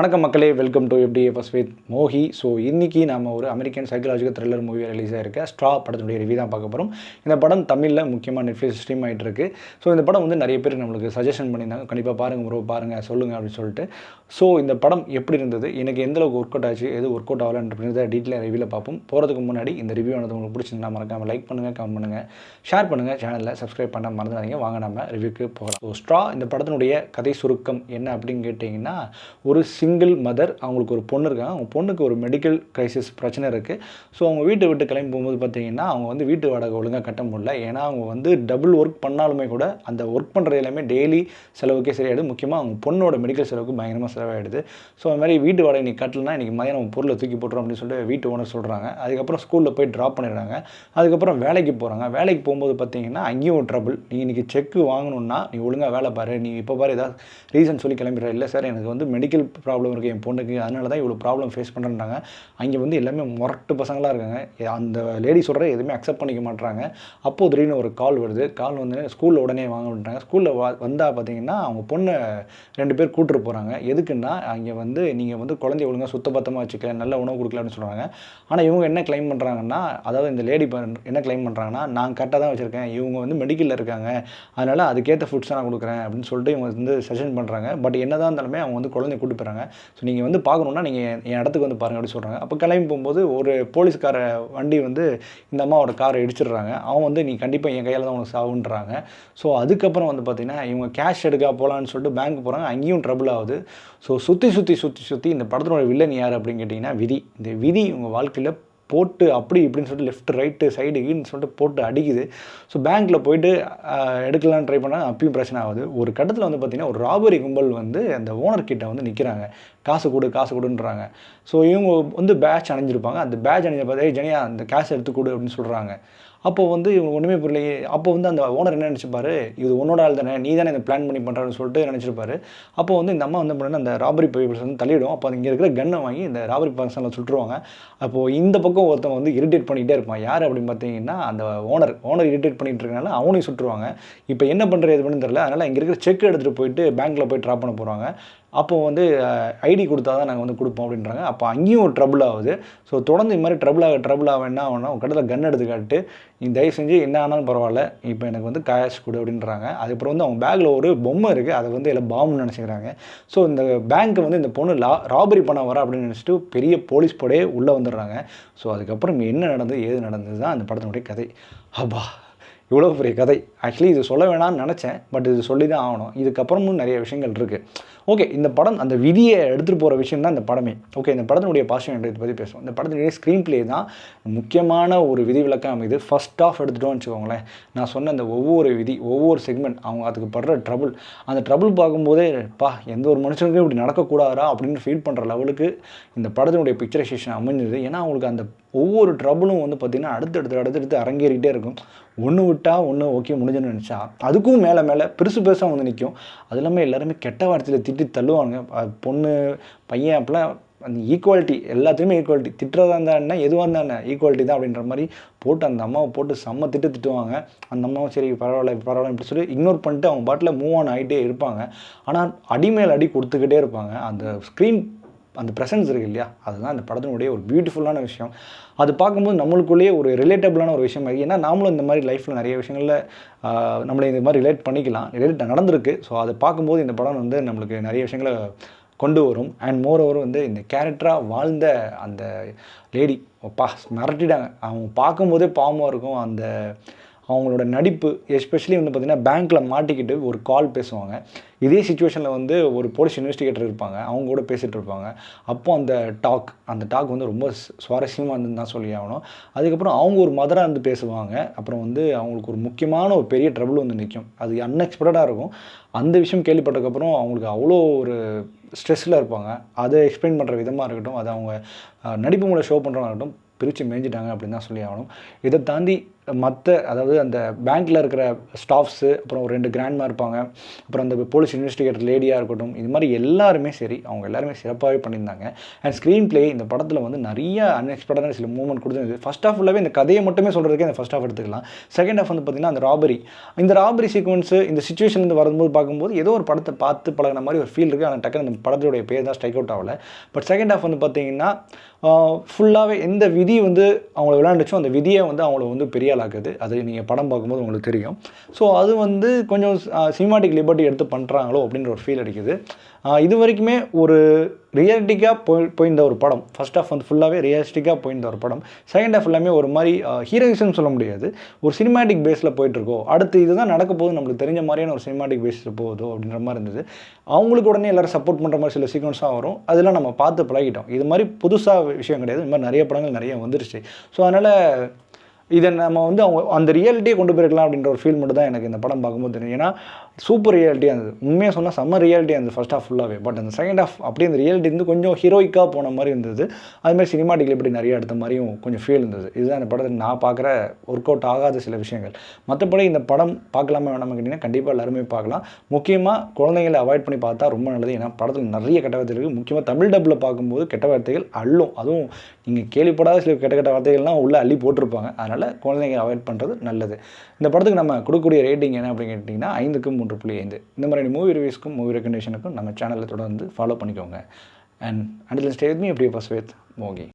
வணக்கம் மக்களே, welcome to FDFS with Mohi. So இன்றைக்கி நம்ம ஒரு American psychological thriller movie release ஆகிருக்க ஸ்ட்ரா படத்தினுடைய ரிவ்யூ தான் பார்க்க போகிறோம். இந்த படம் தமிழில் முக்கியமாக நெட்ஃப்ளிக்ஸ் ஸ்ட்ரீம் ஆகிட்டு இருக்கு. ஸோ இந்த படம் வந்து நிறைய பேர் நம்மளுக்கு சஜஷன் பண்ணியிருந்தாங்க, கண்டிப்பாக பாருங்கள் ப்ரோ, பாருங்கள் சொல்லுங்கள் அப்படின்னு சொல்லிட்டு. ஸோ இந்த படம் எப்படி இருந்தது, எனக்கு எந்தளவுக்கு ஒர்க் அவுட் ஆச்சு, எது ஒர்க் அவுட் ஆகலன்றத டீட்டெயிலாக ரிவ்யூவில் பார்ப்போம். போகிறதுக்கு முன்னாடி இந்த ரிவ்யூ ஆனது உங்களுக்கு பிடிச்சிருந்தா மறக்காமல் லைக் பண்ணுங்கள், கமெண்ட் பண்ணுங்கள், ஷேர் பண்ணுங்கள், சேனலில் சப்ஸ்கிரைப் பண்ண மறந்துடாதீங்க. வாங்க நம்ம ரிவ்யூக்கு போகலாம். ஸோ ஸ்ட்ரா இந்த படத்தினுடைய கதை சுருக்கம் என்ன அப்படின்னு கேட்டிங்கன்னா, ஒரு சிங்கிள் மதர், அவங்களுக்கு ஒரு பொண்ணு இருக்காங்க. அவங்க பொண்ணுக்கு ஒரு மெடிக்கல் கிரைசிஸ் பிரச்சனை இருக்குது. ஸோ அவங்க வீட்டை விட்டு கிளம்பி போகும்போது பார்த்தீங்கன்னா, அவங்க வந்து வீட்டு வாடகை ஒழுங்காக கட்ட முடியல. ஏன்னா அவங்க வந்து டபுள் ஒர்க் பண்ணாலுமே கூட அந்த ஒர்க் பண்ணுறது எல்லாமே டெய்லி செலவுக்கே சரியாயிடுது. முக்கியமாக அவங்க பொண்ணோட மெடிக்கல் செலவுக்கு பயங்கரமாக செலவாயிடுது. ஸோ அது மாதிரி வீட்டு வாடகை நீ கட்டலனா இன்றைக்கி மதியானம் பொருளை தூக்கி போட்டுரும் அப்படின்னு சொல்லிட்டு வீட்டு ஓனர் சொல்கிறாங்க. அதுக்கப்புறம் ஸ்கூலில் போய் ட்ராப் பண்ணிடுறாங்க. அதுக்கப்புறம் வேலைக்கு போகிறாங்க. வேலைக்கு போகும்போது பார்த்தீங்கன்னா அங்கேயும் ஒரு ட்ரபிள். நீ இன்றைக்கி செக்கு வாங்கணுன்னா நீ ஒழுங்காக வேலை பாரு, நீ இப்போ பாரு ஏதாவது ரீசன் சொல்லி கிளம்பிடுற. இல்லை சார், எனக்கு வந்து மெடிக்கல் ப்ராப்ளம் இருக்குது என் பொண்ணுக்கு, அதனால தான் இவ்வளோ ப்ராப்ளம் ஃபேஸ் பண்ணுறாங்க. அங்கே வந்து எல்லாமே முரட்டு பசங்களாக இருக்காங்க. அந்த லேடி சொல்கிற எதுவுமே அக்செப்ட் பண்ணிக்க மாட்டாங்க. அப்போது திடீர்னு ஒரு கால் வருது. கால் வந்து ஸ்கூலில் உடனே வாங்க விட்டுறாங்க. ஸ்கூலில் வந்தால் பார்த்தீங்கன்னா அவங்க பொண்ணை 2 பேர் கூப்பிட்டு போகிறாங்க. எதுக்குன்னா, அங்கே வந்து நீங்கள் வந்து குழந்தைய ஒழுங்காக சுத்தபத்தமாக வச்சுக்கல, நல்ல உணவு கொடுக்கலான்னு சொல்கிறாங்க. ஆனால் இவங்க என்ன கிளைம் பண்ணுறாங்கன்னா, அதாவது இந்த லேடி என்ன கிளைம் பண்ணுறாங்கன்னா, நான் கரெக்டாக தான் வச்சுருக்கேன், இவங்க வந்து மெடிக்கலில் இருக்காங்க, அதனால் அதுக்கேற்ற ஃபுட்ஸ் நான் கொடுக்குறேன் அப்படின்னு சொல்லிட்டு இவங்க வந்து சஜஷன் பண்ணுறாங்க. பட் என்ன தான் இருந்தாலுமே அவங்க வந்து குழந்தைய கூப்பிட்டு போகிறாங்க. ஸோ நீங்கள் வந்து பார்க்கணுன்னா நீங்கள் என் இடத்துக்கு வந்து பாருங்கள் அப்படின்னு சொல்கிறாங்க. அப்போ கிளம்பி போகும்போது ஒரு போலீஸ்கார வண்டி வந்து இந்த அம்மாவோட காரை இடிச்சிடுறாங்க. அவன் வந்து நீ கண்டிப்பாக என் கையில் தான் உனக்கு சாவுன்றாங்க. ஸோ அதுக்கப்புறம் வந்து பார்த்திங்கன்னா இவங்க கேஷ் எடுக்க போகலான்னு சொல்லிட்டு பேங்க் போகிறாங்க. அங்கேயும் ட்ரபிள் ஆகுது. ஸோ சுற்றி இந்த படத்தினோட வில்லன் யார் அப்படின்னு கேட்டிங்கன்னா விதி. இந்த விதி இவங்க வாழ்க்கையில் போட்டு அப்படி இப்படின்னு சொல்லிட்டு லெஃப்ட் ரைட்டு சைடு கீன்னு சொல்லிட்டு போட்டு அடிக்குது. ஸோ பேங்க்கில் போய்ட்டு எடுக்கலான்னு ட்ரை பண்ணால் அப்பயும் பிரச்சனை ஆகுது. ஒரு கட்டத்தில் வந்து பார்த்திங்கன்னா ஒரு ராபரி கும்பல் வந்து அந்த ஓனர்கிட்ட வந்து நிற்கிறாங்க. காசு கொடுன்றாங்க. ஸோ இவங்க வந்து பேட்ச் அணிஞ்சிருப்பாங்க. அந்த பேட்ச் அணிஞ்ச பார்த்து ஜனியா அந்த கேஷ் எடுத்து கொடு அப்படின்னு சொல்கிறாங்க. அப்போ வந்து இவங்க ஒன்றுமே புரியலையே. அப்போ வந்து அந்த ஓனர் என்ன நினச்சிப்பாரு, இது உன்னோட ஆள் தானே, நீ தானே இதை பிளான் பண்ணி பண்ணுறான்னு சொல்லிட்டு நினச்சிருப்பாரு. அப்போ வந்து இந்த அம்மா வந்து பண்ணு அந்த ராபரி பர்சன் வந்து தள்ளிவிடும். அப்போ இங்கே இருக்கிற கன்னை வாங்கி இந்த ராபரி பர்சனில் சுட்டுருவாங்க. அப்போது இந்த பக்கம் ஒருத்தவங்க வந்து இரிட்டேட் பண்ணிகிட்டே இருப்பான். யார் அப்படின்னு பார்த்தீங்கன்னா அந்த ஓனர் இரிட்டேட் பண்ணிகிட்டு இருக்கனால அவனையும் சுட்டுருவாங்க. இப்போ என்ன பண்ணுறது எது பண்ணு தெரியல. அதனால் இங்கே இருக்கிற செக் எடுத்துகிட்டு போயிட்டு பேங்க்கில் போய் ட்ராப் பண்ண போகிறாங்க. அப்போது வந்து ஐடி கொடுத்தா தான் நாங்கள் வந்து கொடுப்போம் அப்படின்றாங்க. அப்போ அங்கேயும் ஒரு ட்ரபிள் ஆகுது. ஸோ தொடர்ந்து இது மாதிரி ட்ரபிள் ஆக என்ன ஆகுனா ஒரு கட்டத்தில் கன் எடுத்து காட்டு, நீ தயவு செஞ்சு என்ன ஆனாலும் பரவாயில்ல, இப்போ எனக்கு வந்து கேஷ் கொடு அப்படின்றாங்க. அதுக்கப்புறம் வந்து அவங்க பேக்கில் ஒரு பொம்மை இருக்குது, அதை வந்து எல்லாம் பாம்புன்னு நினச்சிக்கிறாங்க. ஸோ இந்த பேங்க்கை வந்து இந்த பொண்ணு ராபரி பண்ண வர அப்படின்னு நினச்சிட்டு பெரிய போலீஸ் படையே உள்ளே வந்துடுறாங்க. ஸோ அதுக்கப்புறம் என்ன நடந்தது ஏது நடந்தது தான் அந்த படத்தினுடைய கதை. அப்பா, இவ்வளோ பெரிய கதை. ஆக்சுவலி இது சொல்ல வேணாம்னு நினச்சேன், பட் இது சொல்லி தான் ஆகணும். இதுக்கப்புறமும் நிறைய விஷயங்கள் இருக்குது. ஓகே, இந்த படம் அந்த விதியை எடுத்துகிட்டு போகிற விஷயம் தான் இந்த படமே. ஓகே, இந்த படத்தினுடைய பாசிட்டிவ் இதை பற்றி பேசுவோம். இந்த படத்தினுடைய ஸ்க்ரீன் பிளே தான் முக்கியமான ஒரு விதிவிலக்கம் அமைது. ஃபர்ஸ்ட் ஆஃப் எடுத்துகிட்டோன்னு வச்சுக்கோங்களேன், நான் சொன்ன அந்த ஒவ்வொரு செக்மெண்ட் அவங்க அதுக்கு படுற ட்ரபிள், அந்த ட்ரபிள் பார்க்கும்போதே எந்த ஒரு மனுஷனுக்கும் இப்படி நடக்கக்கூடாதா அப்படின்னு ஃபீல் பண்ணுற லெவலுக்கு இந்த படத்தினுடைய பிக்சரைசேஷன் அமைஞ்சது. ஏன்னா அவங்களுக்கு அந்த ஒவ்வொரு ட்ரபிளும் வந்து பார்த்திங்கன்னா அடுத்தடுத்து அரங்கேறிக்கிட்டே இருக்கும். ஒன்று விட்டால் ஒன்று ஓகே முடிஞ்சுன்னு நினச்சா அதுக்கும் மேலே பெருசாக வந்து நிற்கும். அது இல்லாமல் எல்லாருமே கெட்ட வார்த்தையில் திட்டி தள்ளுவாங்க. பொண்ணு பையன் அப்போலாம் அந்த ஈக்குவாலிட்டி, எல்லாத்துலேயுமே ஈக்குவாலிட்டி, திட்டுறதா இருந்தால் என்ன எதுவாக இருந்தால் என்ன ஈக்குவாலிட்டி தான் அப்படின்ற மாதிரி போட்டு அந்த அம்மாவை போட்டு செம்ம திட்டுவாங்க. அந்த அம்மாவும் சரி பரவாயில்ல இப்படி சொல்லி இக்னோர் பண்ணிட்டு அவங்க பாட்டில் மூவ் ஆன் ஆகிட்டே இருப்பாங்க. ஆனால் அடிமேல் அடி கொடுத்துக்கிட்டே இருப்பாங்க. அந்த ஸ்க்ரீன் அந்த ப்ரெசன்ஸ் இருக்குது இல்லையா, அதுதான் அந்த படத்தினுடைய ஒரு பியூட்டிஃபுல்லான விஷயம். அது பார்க்கும்போது நம்மளுக்குள்ளேயே ஒரு ரிலேட்டபிளான ஒரு விஷயம் இருக்குது. ஏன்னா நாமளும் இந்த மாதிரி லைஃப்பில் நிறைய விஷயங்களில் நம்மளை இந்த மாதிரி ரிலேட் பண்ணிக்கலாம், ரிலேட் நடந்திருக்கு. ஸோ அதை பார்க்கும்போது இந்த படம் வந்து நம்மளுக்கு நிறைய விஷயங்களை கொண்டு வரும். அண்ட் மோர் ஓவர் வந்து இந்த கேரக்டராக வாழ்ந்த அந்த லேடி மிரட்டிட்டாங்க. அவங்க பார்க்கும்போதே பாவமாக இருக்கும். அந்த அவங்களோட நடிப்பு, எஸ்பெஷலி வந்து பார்த்திங்கன்னா பேங்க்கில் மாட்டிக்கிட்டு ஒரு கால் பேசுவாங்க. இதே சிச்சுவேஷனில் வந்து ஒரு போலீஸ் இன்வெஸ்டிகேட்டர் இருப்பாங்க, அவங்க கூட பேசிகிட்டு இருப்பாங்க. அப்போது அந்த டாக் வந்து ரொம்ப சுவாரஸ்யமாக இருந்துன்னு தான் சொல்லி ஆகணும். அதுக்கப்புறம் அவங்க ஒரு மதராக இருந்து பேசுவாங்க. அப்புறம் வந்து அவங்களுக்கு ஒரு முக்கியமான ஒரு பெரிய ட்ரபிள் வந்து நிற்கும். அது அன்எக்ஸ்பெக்டடாக இருக்கும். அந்த விஷயம் கேள்விப்பட்டதுக்கப்புறம் அவங்களுக்கு அவ்வளோ ஒரு ஸ்ட்ரெஸ்ஸில் இருப்பாங்க. அதை எக்ஸ்பிளைன் பண்ணுற விதமாக இருக்கட்டும், அதை அவங்க நடிப்பு மூலம் ஷோ பண்ணுறவங்க இருக்கட்டும், பிரித்து மேய்ஞ்சிட்டாங்க அப்படின்னு தான் சொல்லி ஆகணும். இதை தாண்டி மற்ற அதாவது அந்த பேங்க்கில் இருக்கிற ஸ்டாஃப்ஸு, அப்புறம் ஒரு 2 கிராண்ட்மா இருப்பாங்க, அப்புறம் அந்த போலீஸ் இன்வெஸ்டிகேட்டர் லேடியாக இருக்கட்டும், இது மாதிரி எல்லாருமே சரி, அவங்க எல்லாருமே சிறப்பாகவே பண்ணியிருந்தாங்க. அண்ட் ஸ்க்ரீன் ப்ளே இந்த படத்தில் வந்து நிறைய அன்எக்ஸ்பெக்டடான சில மூவ்மெண்ட் கொடுத்துருந்தது. ஃபஸ்ட் ஹாஃப் ஃபுல்லாகவே இந்த கதையை மட்டுமே சொல்கிறதுக்கே இந்த ஃபஸ்ட் ஹாஃப் எடுத்துக்கலாம். செகண்ட் ஹாஃப் வந்து பார்த்திங்கன்னா அந்த இந்த ராபரி சீக்வன்ஸு இந்த சிச்சுவேஷன்லேருந்து வரும்போது பார்க்கும்போது ஏதோ ஒரு படத்தை பார்த்து பழகின மாதிரி ஒரு ஃபீல் இருக்குது. ஆனால் டக்குனு அந்த படத்துடைய பேர் தான் ஸ்ட்ரைக் அவுட் ஆகலை. பட் செகண்ட் ஹாஃப் வந்து பார்த்திங்கன்னா ஃபுல்லாகவே எந்த விதி வந்து அவங்கள விளையாண்டுச்சோ அந்த விதியை வந்து அவங்கள வந்து பெரிய ஆளாக்குது. அது நீங்கள் படம் பார்க்கும்போது உங்களுக்கு தெரியும். ஸோ அது வந்து கொஞ்சம் சினிமாட்டிக் லிபர்ட்டி எடுத்து பண்ணுறாங்களோ அப்படின்ற ஒரு ஃபீல் அடிக்குது. இது வரைக்குமே ஒரு ரியாலிட்டிக்காக போயிருந்த ஒரு படம். ஃபஸ்ட் ஹாஃப் வந்து ஃபுல்லாகவே ரியலிஸ்டிக்காக போயிருந்த ஒரு படம். செகண்ட் ஹாஃப் எல்லாமே ஒரு மாதிரி ஹீரோயிசம்னு சொல்ல முடியாது, ஒரு சினிமாட்டிக் பேஸில் போயிட்டுருக்கோ, அடுத்து இதுதான் நடக்க போகுது நம்மளுக்கு தெரிஞ்ச மாதிரியான ஒரு சினிமாட்டிக் பேஸில் போகுதோ அப்படின்ற மாதிரி இருந்தது. அவங்களுக்கு உடனே எல்லோரும் சப்போர்ட் பண்ணுற மாதிரி சில சீக்வன்ஸாக வரும். அதெல்லாம் நம்ம பார்த்து பழகிட்டோம். இது மாதிரி புதுசாக விஷயம் கிடையாது. இது மாதிரி நிறைய படங்கள் நிறைய வந்துருச்சு. ஸோ அதனால் இதை நம்ம வந்து அவங்க அந்த ரியாலிட்டியை கொண்டு போயிருக்கலாம் அப்படின்ற ஒரு ஃபீல் மட்டும் தான் எனக்கு இந்த படம் பார்க்கும்போது தெரியும். ஏன்னா சூப்பர் ரியாலிட்டியாக இருந்தது. உண்மையாக சொன்னால் செம்ம ரியாலிட்டியாக இருந்தது ஃபஸ்ட் ஹாஃப் ஃபுல்லாகவே. பட் அந்த செகண்ட் ஹாஃப் அப்படியே அந்த ரியாலிட்டி வந்து கொஞ்சம் ஹீரோயிக்காக போன மாதிரி இருந்தது. அதுமாதிரி சினிமாட்டிக்கில் இப்படி நிறைய எடுத்த மாதிரியும் கொஞ்சம் ஃபீல் இருந்தது. இதுதான் இந்த படத்தில் நான் பார்க்குற ஒர்க் அவுட் ஆகாத சில விஷயங்கள். மற்றபடி இந்த படம் பார்க்கலாமா வேணாமல் கேட்டிங்கன்னா கண்டிப்பாக எல்லாருமே பார்க்கலாம். முக்கியமாக குழந்தைங்களை அவாய்ட் பண்ணி பார்த்தா ரொம்ப நல்லது. ஏன்னா படத்தில் நிறைய கெட்ட வார்த்தை இருக்குது. முக்கியமாக தமிழ் டப்பில் பார்க்கும்போது கெட்ட வார்த்தைகள் அள்ளும். அதுவும் நீங்கள் கேள்விப்படாத சில கெட்ட வார்த்தைகள்லாம் உள்ளே அள்ளி போட்டிருப்பாங்க. அதனால் குழந்தைங்க அவாய்ட் பண்ணுறது நல்லது. இந்த படத்துக்கு நம்ம கொடுக்கக்கூடிய ரேட்டிங் என்ன அப்படின்னு கேட்டிங்கன்னா 5க்கு 3.5. இந்த மாதிரி மூவி ரிவ்யூஸ்க்கும் மூவி ரெக்கமெண்டேஷனுக்கும் நம்ம சேனலில் தொடர்ந்து ஃபாலோ பண்ணிக்கோங்க. அண்ட் ஸ்டே வித் மீ அப்படியே ஃபர்ஸ்ட் வித் மோகி.